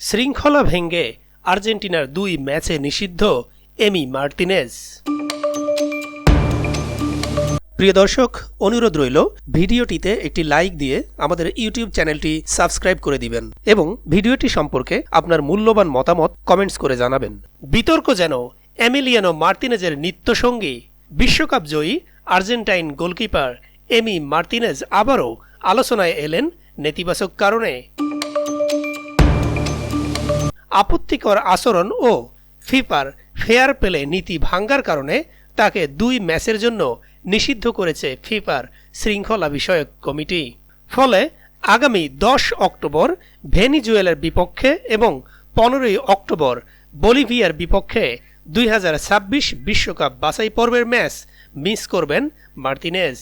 শৃঙ্খলা ভেঙে আর্জেন্টিনার 2 ম্যাচে নিষিদ্ধ এমি মার্টিনেজ। প্রিয় দর্শক, অনুরোধ রইল ভিডিওটিতে একটি লাইক দিয়ে আমাদের ইউটিউব চ্যানেলটি সাবস্ক্রাইব করে দিবেন এবং ভিডিওটি সম্পর্কে আপনার মূল্যবান মতামত কমেন্টস করে জানাবেন। বিতর্ক যেন এমিলিয়ানো মার্টিনেজের নিত্যসঙ্গী। বিশ্বকাপ জয়ী আর্জেন্টাইন গোলকিপার এমি মার্টিনেজ আবারও আলোচনায় এলেন নেতিবাচক কারণে। আপত্তিকর আচরণ ও ফিফার ফেয়ার প্লে নীতি ভাঙ্গার কারণে তাকে 2 ম্যাচের জন্য নিষিদ্ধ করেছে ফিফার শৃঙ্খলা বিষয়ক কমিটি। ফলে আগামী 10 অক্টোবর ভেনিজুয়েলার বিপক্ষে এবং 15 অক্টোবর বলিভিয়ার বিপক্ষে 2026 বিশ্বকাপ বাছাই পর্বের ম্যাচ মিস করবেন মার্টিনেজ।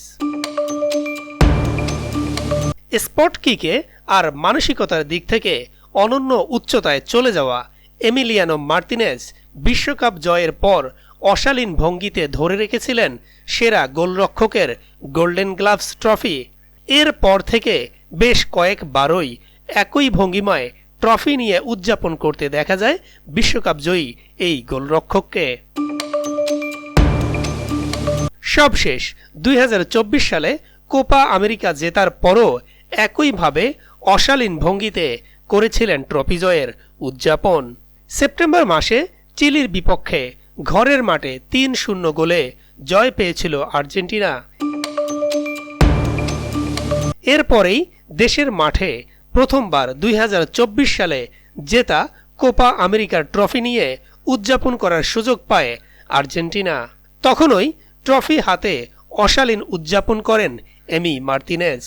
স্পট কিকে আর মানসিকতার দিক থেকে অনন্য উচ্চতায় চলে যাওয়া এমিলিয়ানো মার্টিনেজ বিশ্বকাপ জয়ের পর অশালীন ভঙ্গিতে ধরে রেখেছিলেন সেরা গোলরক্ষকের গোল্ডেন গ্লাভস ট্রফি। এর পর থেকে বেশ কয়েকবারই একই ভঙ্গিমায় ট্রফি নিয়ে উদযাপন করতে দেখা যায় বিশ্বকাপ জয়ী এই গোলরক্ষককে। সবশেষ 2024 সালে কোপা আমেরিকা জেতার পরও একইভাবে অশালীন ভঙ্গিতে করেছিলেন ট্রফি জয়ের উদযাপন। সেপ্টেম্বর মাসে চিলির বিপক্ষে ঘরের মাঠে 3-0 গোলে জয় পেয়েছিল আর্জেন্টিনা। এরপরেই দেশের মাঠে প্রথমবার 2024 সালে জেতা কোপা আমেরিকার ট্রফি নিয়ে উদযাপন করার সুযোগ পায় আর্জেন্টিনা। তখনই ট্রফি হাতে অশালীন উদযাপন করেন এমি মার্টিনেজ।